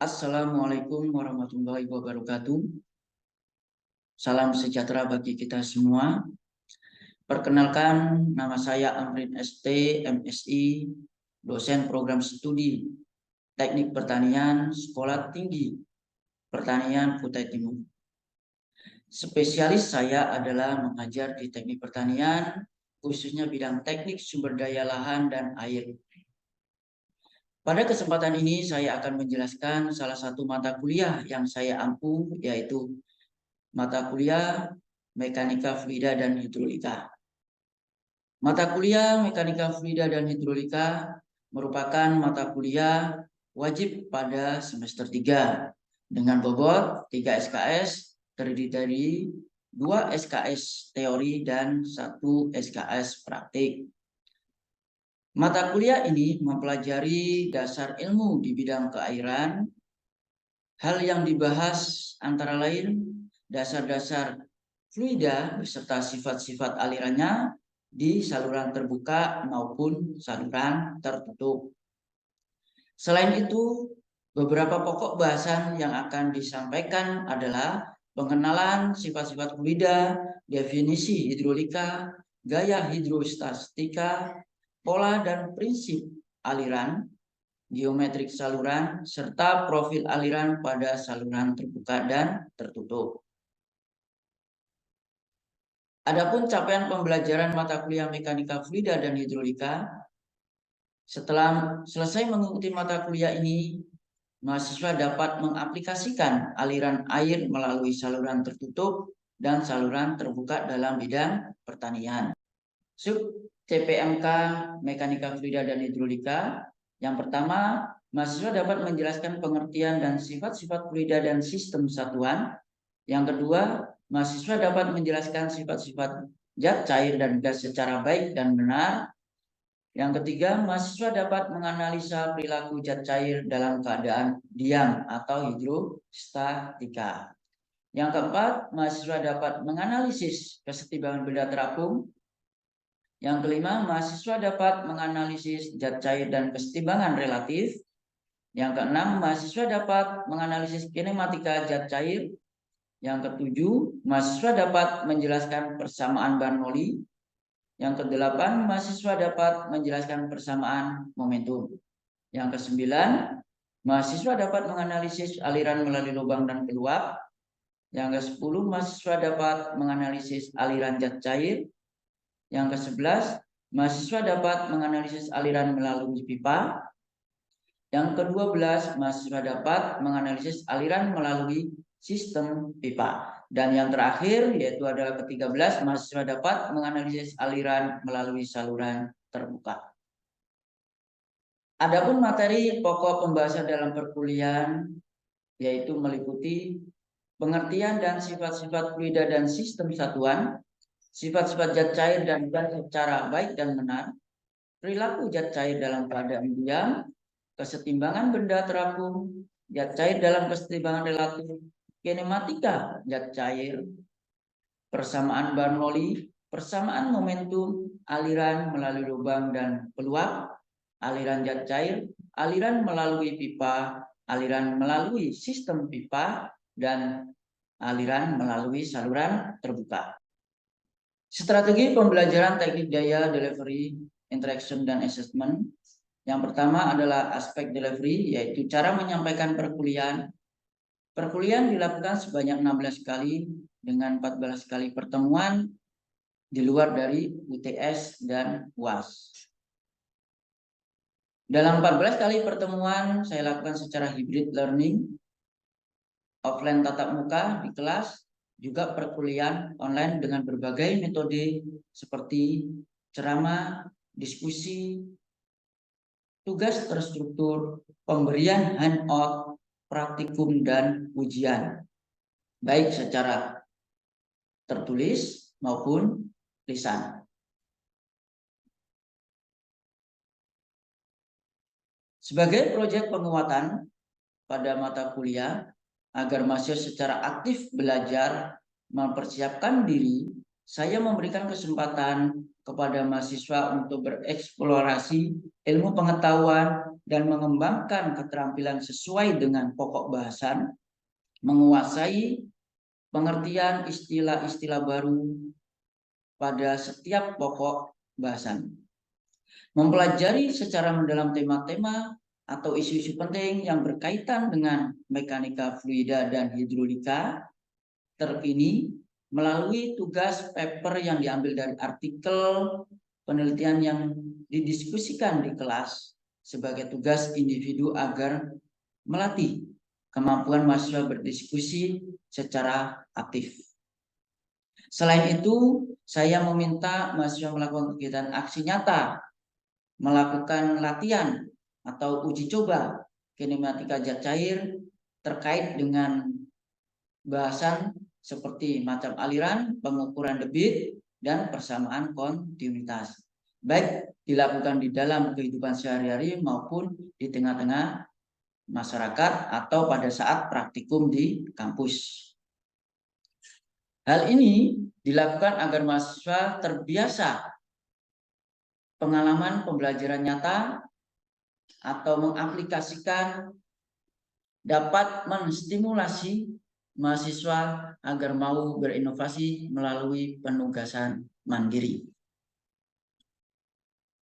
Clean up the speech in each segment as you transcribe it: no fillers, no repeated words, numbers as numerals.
Assalamualaikum warahmatullahi wabarakatuh. Salam sejahtera bagi kita semua. Perkenalkan, nama saya Amrin ST, MSI, dosen program studi Teknik Pertanian, Sekolah Tinggi Pertanian Kutai Timur. Spesialis saya adalah mengajar di Teknik Pertanian, khususnya bidang teknik sumber daya lahan dan air. Pada kesempatan ini saya akan menjelaskan salah satu mata kuliah yang saya ampu, yaitu mata kuliah Mekanika Fluida dan Hidrolika. Mata kuliah Mekanika Fluida dan Hidrolika merupakan mata kuliah wajib pada semester 3 dengan bobot 3 SKS terdiri dari 2 SKS teori dan 1 SKS praktik. Mata kuliah ini mempelajari dasar ilmu di bidang keairan. Hal yang dibahas antara lain dasar-dasar fluida beserta sifat-sifat alirannya di saluran terbuka maupun saluran tertutup. Selain itu, beberapa pokok bahasan yang akan disampaikan adalah pengenalan sifat-sifat fluida, definisi hidrolika, gaya hidrostatika, pola dan prinsip aliran, geometrik saluran, serta profil aliran pada saluran terbuka dan tertutup. Adapun capaian pembelajaran mata kuliah Mekanika Fluida dan Hidrolika, setelah selesai mengikuti mata kuliah ini, mahasiswa dapat mengaplikasikan aliran air melalui saluran tertutup dan saluran terbuka dalam bidang pertanian. Sub CPMK Mekanika Fluida dan Hidrolika. Yang pertama, mahasiswa dapat menjelaskan pengertian dan sifat-sifat fluida dan sistem satuan. Yang kedua, mahasiswa dapat menjelaskan sifat-sifat zat cair dan gas secara baik dan benar. Yang ketiga, mahasiswa dapat menganalisa perilaku zat cair dalam keadaan diam atau hidrostatika. Yang keempat, mahasiswa dapat menganalisis kesetimbangan benda terapung. Yang kelima, mahasiswa dapat menganalisis zat cair dan kesetimbangan relatif. Yang keenam, mahasiswa dapat menganalisis kinematika zat cair. Yang ketujuh, mahasiswa dapat menjelaskan persamaan Bernoulli. Yang kedelapan, mahasiswa dapat menjelaskan persamaan momentum. Yang kesembilan, mahasiswa dapat menganalisis aliran melalui lubang dan peluap. Yang kesepuluh, mahasiswa dapat menganalisis aliran zat cair. Yang ke-11, mahasiswa dapat menganalisis aliran melalui pipa. Yang ke-12, mahasiswa dapat menganalisis aliran melalui sistem pipa. Dan yang terakhir, yaitu adalah ke-13, mahasiswa dapat menganalisis aliran melalui saluran terbuka. Adapun materi pokok pembahasan dalam perkuliahan, yaitu meliputi pengertian dan sifat-sifat fluida dan sistem satuan, sifat-sifat zat cair dan gas secara baik dan benar, perilaku zat cair dalam keadaan diam, kesetimbangan benda terapung, zat cair dalam kesetimbangan relatif, kinematika zat cair, persamaan Bernoulli, persamaan momentum, aliran melalui lubang dan peluap, aliran zat cair, aliran melalui pipa, aliran melalui sistem pipa, dan aliran melalui saluran terbuka. Strategi pembelajaran teknik daya delivery, interaction, dan assessment. Yang pertama adalah aspek delivery, yaitu cara menyampaikan perkuliahan. Perkuliahan dilakukan sebanyak 16 kali dengan 14 kali pertemuan di luar dari UTS dan UAS. Dalam 14 kali pertemuan saya lakukan secara hybrid learning, offline tatap muka di kelas, juga perkuliahan online dengan berbagai metode seperti ceramah, diskusi, tugas terstruktur, pemberian handout, praktikum, dan ujian, baik secara tertulis maupun lisan. Sebagai proyek penguatan pada mata kuliah, agar mahasiswa secara aktif belajar mempersiapkan diri, saya memberikan kesempatan kepada mahasiswa untuk bereksplorasi ilmu pengetahuan dan mengembangkan keterampilan sesuai dengan pokok bahasan, menguasai pengertian istilah-istilah baru pada setiap pokok bahasan. Mempelajari secara mendalam tema-tema atau isu-isu penting yang berkaitan dengan mekanika fluida dan hidrolika terkini melalui tugas paper yang diambil dari artikel penelitian yang didiskusikan di kelas sebagai tugas individu agar melatih kemampuan mahasiswa berdiskusi secara aktif. Selain itu, saya meminta mahasiswa melakukan kegiatan aksi nyata, melakukan latihan atau uji coba kinematika zat cair terkait dengan bahasan seperti macam aliran, pengukuran debit, dan persamaan kontinuitas. Baik dilakukan di dalam kehidupan sehari-hari maupun di tengah-tengah masyarakat atau pada saat praktikum di kampus. Hal ini dilakukan agar mahasiswa terbiasa pengalaman pembelajaran nyata atau mengaplikasikan dapat menstimulasi mahasiswa agar mau berinovasi melalui penugasan mandiri.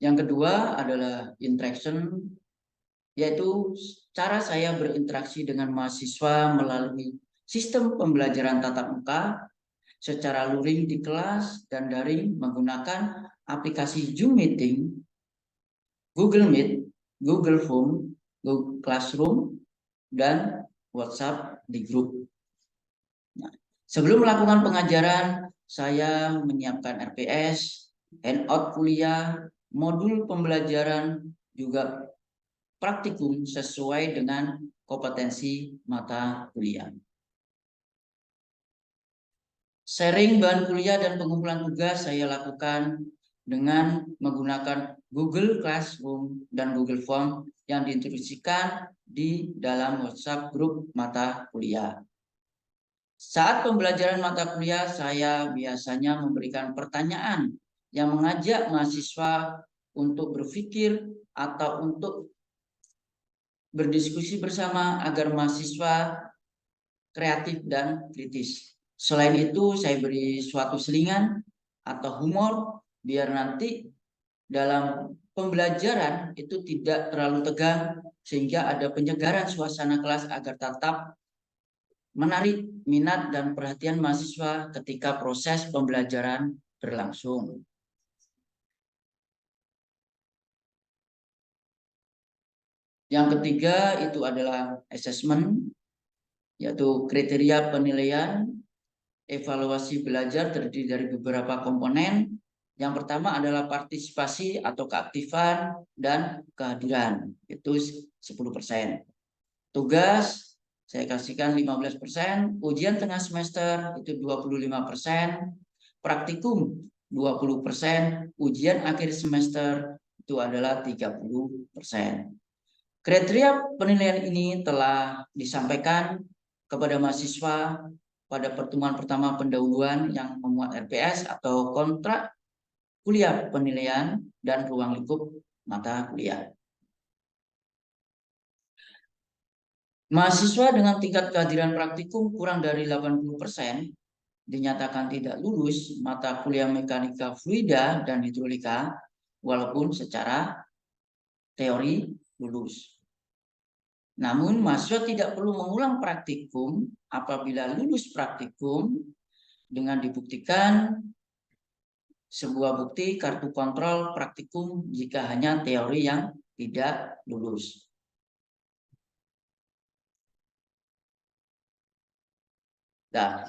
Yang kedua adalah interaction, yaitu cara saya berinteraksi dengan mahasiswa melalui sistem pembelajaran tatap muka secara luring di kelas dan daring menggunakan aplikasi Zoom Meeting, Google Meet, Google Form, Google Classroom, dan WhatsApp di grup. Nah, sebelum melakukan pengajaran, saya menyiapkan RPS, handout kuliah, modul pembelajaran, juga praktikum sesuai dengan kompetensi mata kuliah. Sharing bahan kuliah dan pengumpulan tugas saya lakukan dengan menggunakan Google Classroom dan Google Form yang diinstruksikan di dalam WhatsApp grup mata kuliah. Saat pembelajaran mata kuliah, saya biasanya memberikan pertanyaan yang mengajak mahasiswa untuk berpikir atau untuk berdiskusi bersama agar mahasiswa kreatif dan kritis. Selain itu, saya beri suatu selingan atau humor biar nanti dalam pembelajaran itu tidak terlalu tegang sehingga ada penyegaran suasana kelas agar tetap menarik minat dan perhatian mahasiswa ketika proses pembelajaran berlangsung. Yang ketiga itu adalah assessment, yaitu kriteria penilaian evaluasi belajar terdiri dari beberapa komponen. Yang pertama adalah partisipasi atau keaktifan dan kehadiran, itu 10%. Tugas saya kasihkan 15%, ujian tengah semester itu 25%, praktikum 20%, ujian akhir semester itu adalah 30%. Kriteria penilaian ini telah disampaikan kepada mahasiswa pada pertemuan pertama pendahuluan yang memuat RPS atau kontrak kuliah penilaian dan ruang lingkup mata kuliah. Mahasiswa dengan tingkat kehadiran praktikum kurang dari 80% dinyatakan tidak lulus mata kuliah mekanika fluida dan hidrolika walaupun secara teori lulus. Namun mahasiswa tidak perlu mengulang praktikum apabila lulus praktikum dengan dibuktikan sebuah bukti kartu kontrol praktikum jika hanya teori yang tidak lulus. Nah,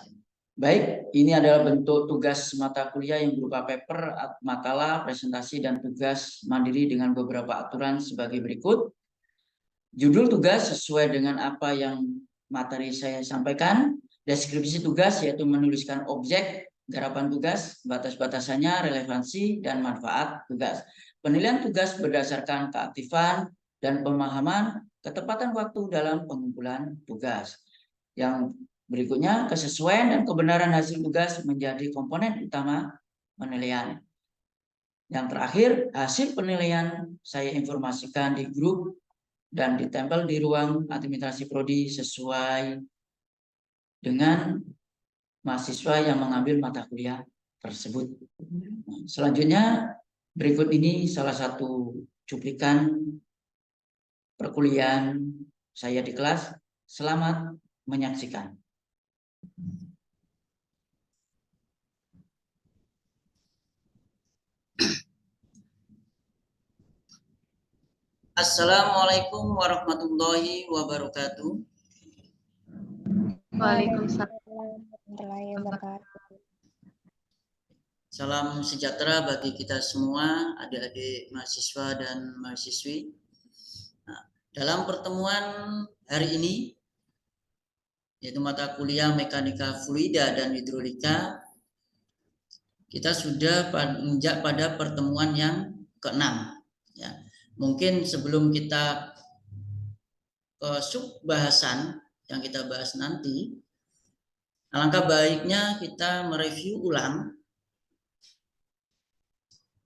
baik, ini adalah bentuk tugas mata kuliah yang berupa paper, makalah, presentasi, dan tugas mandiri dengan beberapa aturan sebagai berikut. Judul tugas sesuai dengan apa yang materi saya sampaikan. Deskripsi tugas yaitu menuliskan objek, garapan tugas, batas-batasannya, relevansi, dan manfaat tugas. Penilaian tugas berdasarkan keaktifan dan pemahaman ketepatan waktu dalam pengumpulan tugas. Yang berikutnya, kesesuaian dan kebenaran hasil tugas menjadi komponen utama penilaian. Yang terakhir, hasil penilaian saya informasikan di grup dan ditempel di ruang administrasi prodi sesuai dengan mahasiswa yang mengambil mata kuliah tersebut. Selanjutnya, berikut ini salah satu cuplikan perkuliahan saya di kelas. Selamat menyaksikan. Assalamualaikum warahmatullahi wabarakatuh. Waalaikumsalam warahmatullahi wabarakatuh. Salam sejahtera bagi kita semua, adik-adik mahasiswa dan mahasiswi. Nah, dalam pertemuan hari ini, yaitu mata kuliah mekanika fluida dan hidrolika, kita sudah menginjak pada pertemuan yang ke-6. Ya. Mungkin sebelum kita ke sub bahasan yang kita bahas nanti, alangkah baiknya kita mereview ulang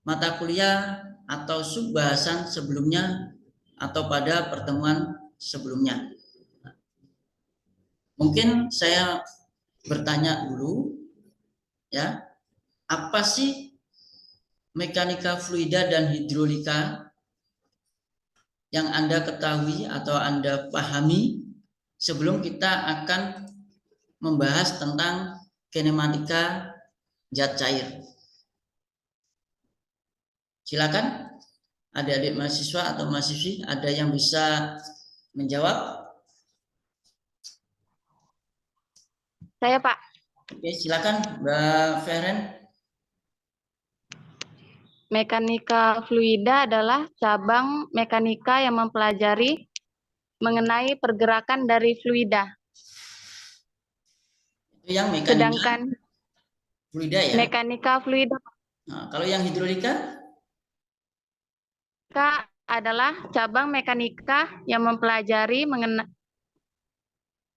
mata kuliah atau sub bahasan sebelumnya atau pada pertemuan sebelumnya. Mungkin saya bertanya dulu, ya, apa sih mekanika fluida dan hidrolika yang Anda ketahui atau Anda pahami sebelum kita akan membahas tentang kinematika zat cair. Silakan adik-adik mahasiswa atau mahasiswi, ada yang bisa menjawab? Saya, Pak. Oke, silakan Mbak Feren. Mekanika fluida adalah cabang mekanika yang mempelajari mengenai pergerakan dari fluida. Itu yang mekanika Sedangkan fluida ya. Mekanika fluida Nah, kalau yang hidrolika? Adalah cabang mekanika yang mempelajari mengenai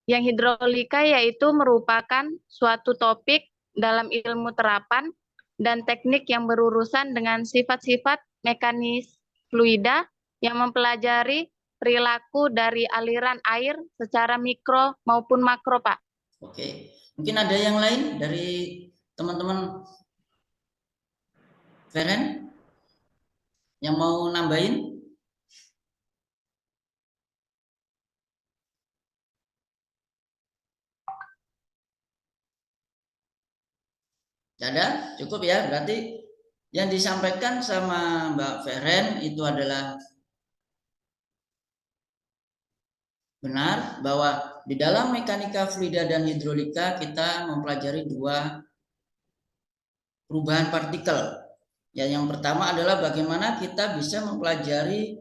yang hidrolika, yaitu merupakan suatu topik dalam ilmu terapan dan teknik yang berurusan dengan sifat-sifat mekanis fluida yang mempelajari perilaku dari aliran air secara mikro maupun makro, Pak. Oke, mungkin ada yang lain dari teman-teman Feren yang mau nambahin? Ada, cukup ya. Berarti yang disampaikan sama Mbak Feren itu adalah benar, bahwa di dalam mekanika fluida dan hidrolika kita mempelajari dua perubahan partikel. Ya, yang pertama adalah bagaimana kita bisa mempelajari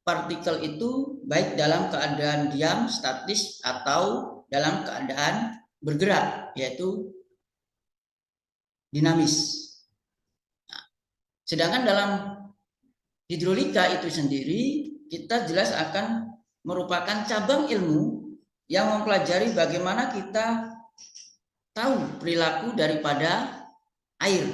partikel itu baik dalam keadaan diam, statis, atau dalam keadaan bergerak, yaitu dinamis. Nah, sedangkan dalam hidrolika itu sendiri, kita jelas akan merupakan cabang ilmu yang mempelajari bagaimana kita tahu perilaku daripada air.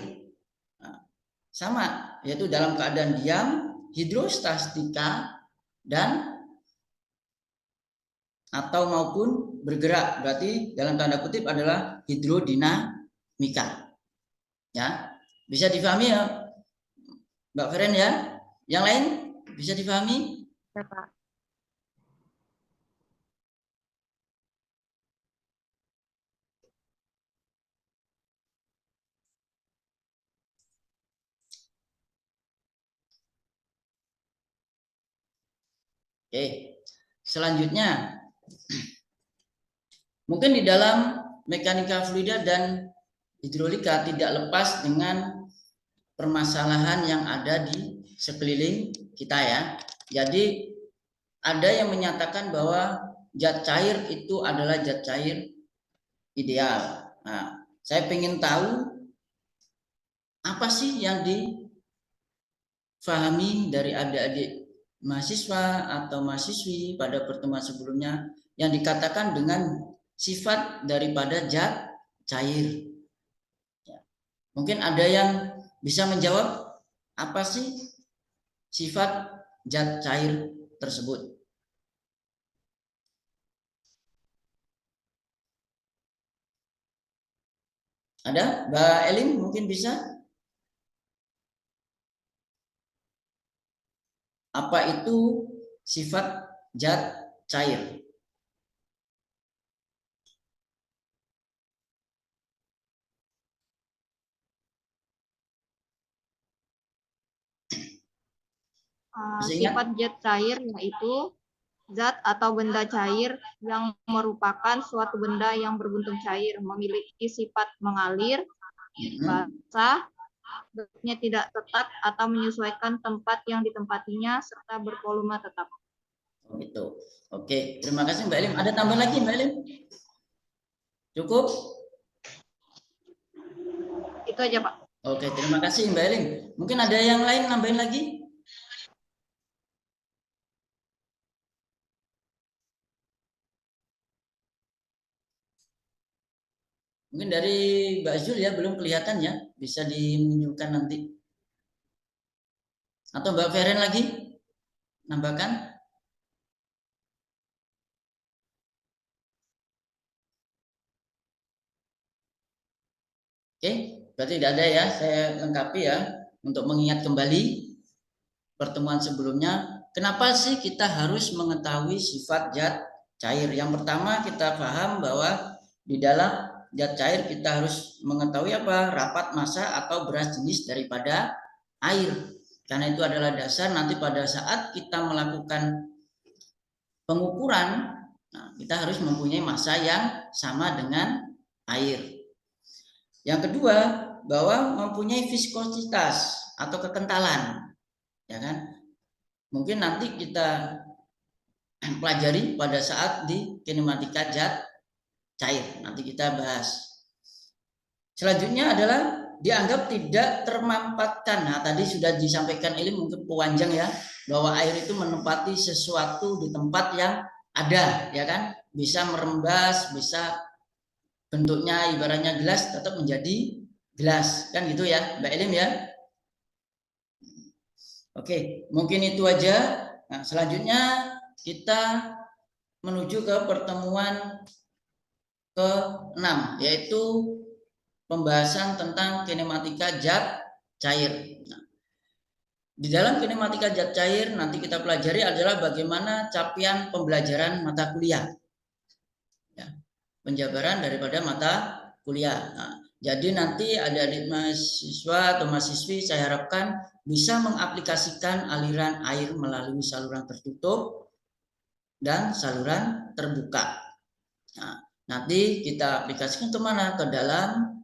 Nah, sama, yaitu dalam keadaan diam, hidrostatika, dan atau maupun bergerak. Berarti dalam tanda kutip adalah hidrodinamika. Ya, bisa difahami ya Mbak Feren ya? Yang lain bisa difahami? Ya, Pak. Oke, selanjutnya mungkin di dalam mekanika fluida dan hidrolika tidak lepas dengan permasalahan yang ada di sekeliling kita ya. Jadi ada yang menyatakan bahwa zat cair itu adalah zat cair ideal. Nah, saya ingin tahu apa sih yang difahami dari adik-adik mahasiswa atau mahasiswi pada pertemuan sebelumnya yang dikatakan dengan sifat daripada zat cair. Mungkin ada yang bisa menjawab apa sih sifat zat cair tersebut? Ada? Mbak Elin mungkin bisa? Apa itu sifat zat cair? Bisa ingat? Sifat zat cair yaitu zat atau benda cair yang merupakan suatu benda yang berbentuk cair, memiliki sifat mengalir, basah, bentuknya tidak tetap atau menyesuaikan tempat yang ditempatinya, serta bervolume tetap. Oh, gitu. Oke, terima kasih Mbak Elim. Ada tambahan lagi Mbak Elim? Cukup? Itu aja Pak. Oke, terima kasih Mbak Elim. Mungkin ada yang lain nambahin lagi? Mungkin dari Mbak Zul ya, belum kelihatan ya. Bisa dimunculkan nanti. Atau Mbak Feren lagi? Nambahkan? Oke, berarti tidak ada ya. Saya lengkapi ya. Untuk mengingat kembali pertemuan sebelumnya. Kenapa sih kita harus mengetahui sifat zat cair? Yang pertama kita paham bahwa di dalam zat cair kita harus mengetahui apa? Rapat massa atau beras jenis daripada air. Karena itu adalah dasar nanti pada saat kita melakukan pengukuran, nah, kita harus mempunyai massa yang sama dengan air. Yang kedua, bahwa mempunyai viskositas atau kekentalan, ya kan? Mungkin nanti kita pelajari pada saat di kinematika zat cair. Nanti kita bahas. Selanjutnya adalah dianggap tidak termampatkan. Nah, tadi sudah disampaikan ini mungkin pewanjang ya, bahwa air itu menempati sesuatu di tempat yang ada, ya kan? Bisa merembas, bisa bentuknya ibaratnya gelas tetap menjadi gelas, kan gitu ya, Mbak Elim ya. Oke, mungkin itu aja. Nah, selanjutnya kita menuju ke pertemuan ke-6, yaitu pembahasan tentang kinematika zat cair. Nah, di dalam kinematika zat cair nanti kita pelajari adalah bagaimana capaian pembelajaran mata kuliah. Ya, penjabaran daripada mata kuliah. Nah, jadi nanti adik-adik mahasiswa atau mahasiswi saya harapkan bisa mengaplikasikan aliran air melalui saluran tertutup dan saluran terbuka. Nah, nanti kita aplikasikan kemana? Ke dalam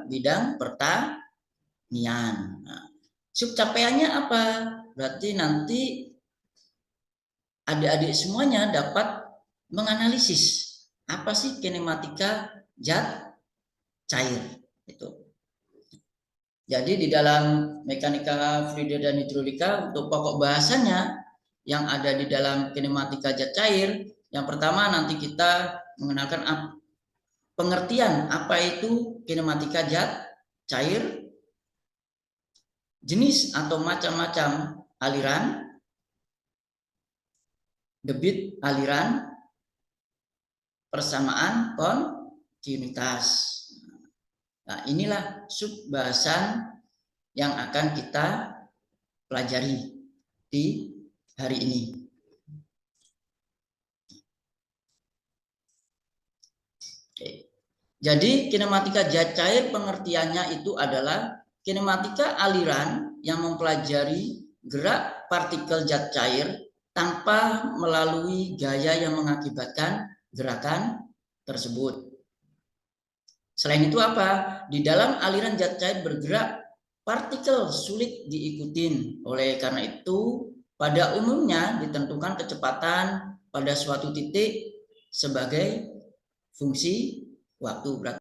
bidang pertanian. Nah, subcapaiannya apa? Berarti nanti adik-adik semuanya dapat menganalisis apa sih kinematika zat cair itu. Jadi di dalam mekanika fluida dan hidrolika untuk pokok bahasanya yang ada di dalam kinematika zat cair, yang pertama nanti kita mengenalkan pengertian apa itu kinematika zat cair, jenis atau macam-macam aliran, debit aliran, persamaan kontinuitas. Nah, inilah subbahasan yang akan kita pelajari di hari ini. Oke. Jadi kinematika zat cair pengertiannya itu adalah kinematika aliran yang mempelajari gerak partikel zat cair tanpa melalui gaya yang mengakibatkan gerakan tersebut. Selain itu apa? Di dalam aliran zat cair bergerak, partikel sulit diikutin. Oleh karena itu, pada umumnya ditentukan kecepatan pada suatu titik sebagai fungsi waktu.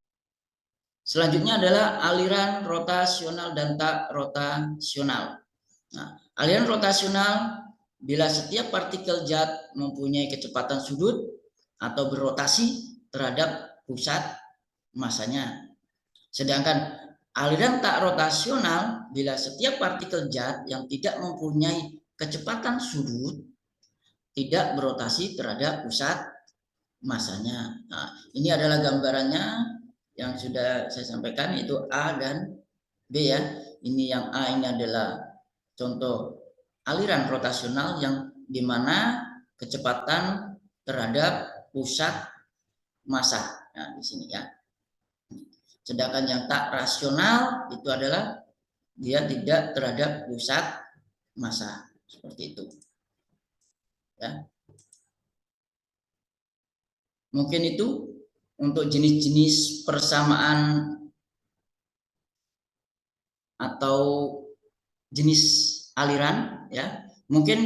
Selanjutnya adalah aliran rotasional dan tak rotasional. Nah, aliran rotasional bila setiap partikel zat mempunyai kecepatan sudut atau berotasi terhadap pusat masanya. Sedangkan aliran tak rotasional bila setiap partikel zat yang tidak mempunyai kecepatan sudut tidak berotasi terhadap pusat masanya. Nah, ini adalah gambarannya yang sudah saya sampaikan, itu A dan B ya. Ini yang A ini adalah contoh aliran rotasional yang dimana kecepatan terhadap pusat massa. Nah, di sini ya. Sedangkan yang tak rasional itu adalah dia tidak terhadap pusat massa, seperti itu. Ya. Mungkin itu untuk jenis-jenis persamaan atau jenis aliran ya. Mungkin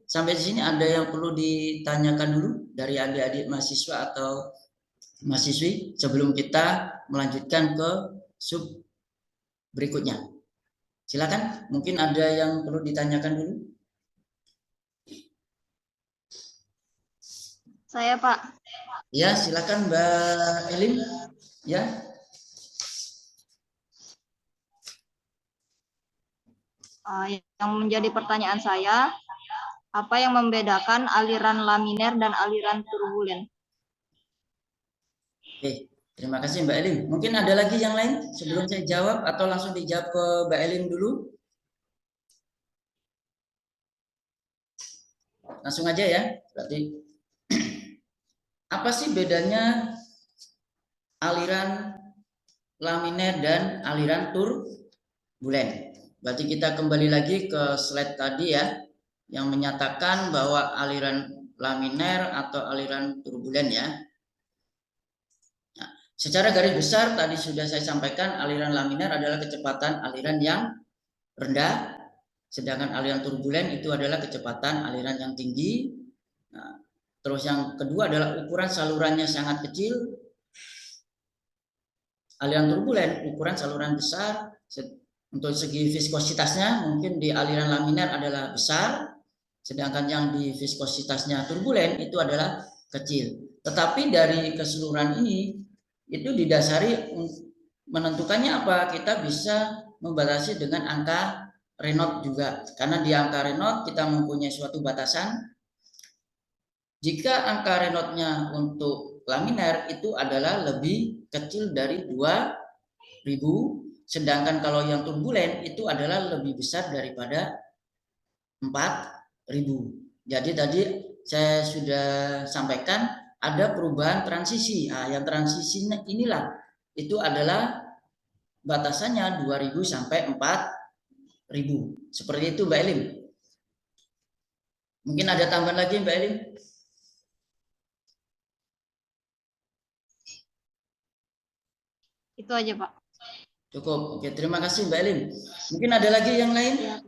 sampai di sini ada yang perlu ditanyakan dulu dari adik-adik mahasiswa atau mahasiswi sebelum kita melanjutkan ke sub berikutnya. Silakan, mungkin ada yang perlu ditanyakan dulu. Saya, Pak. Ya, silakan Mbak Elin. Ya. Yang menjadi pertanyaan saya, apa yang membedakan aliran laminer dan aliran turbulen? Oke, terima kasih Mbak Elin. Mungkin ada lagi yang lain sebelum saya jawab atau langsung dijawab ke Mbak Elin dulu? Langsung aja ya. Berarti apa sih bedanya aliran laminer dan aliran turbulen? Berarti kita kembali lagi ke slide tadi ya, yang menyatakan bahwa aliran laminer atau aliran turbulen ya. Nah, secara garis besar tadi sudah saya sampaikan, aliran laminer adalah kecepatan aliran yang rendah, sedangkan aliran turbulen itu adalah kecepatan aliran yang tinggi. Nah, terus yang kedua adalah ukuran salurannya sangat kecil. Aliran turbulen ukuran saluran besar. Untuk segi viskositasnya mungkin di aliran laminer adalah besar, sedangkan yang di viskositasnya turbulen itu adalah kecil. Tetapi dari keseluruhan ini itu didasari menentukannya apa? Kita bisa membatasi dengan angka Reynolds juga. Karena di angka Reynolds kita mempunyai suatu batasan. Jika angka Reynolds-nya untuk laminer itu adalah lebih kecil dari 2000, sedangkan kalau yang turbulen itu adalah lebih besar daripada 4000. Jadi tadi saya sudah sampaikan ada perubahan transisi. Nah, yang transisi inilah itu adalah batasannya 2000 sampai 4000. Seperti itu Mbak Elim. Mungkin ada tambahan lagi Mbak Elim? Itu aja, Pak. Cukup. Oke, terima kasih Mbak Elin. Mungkin ada lagi yang lain?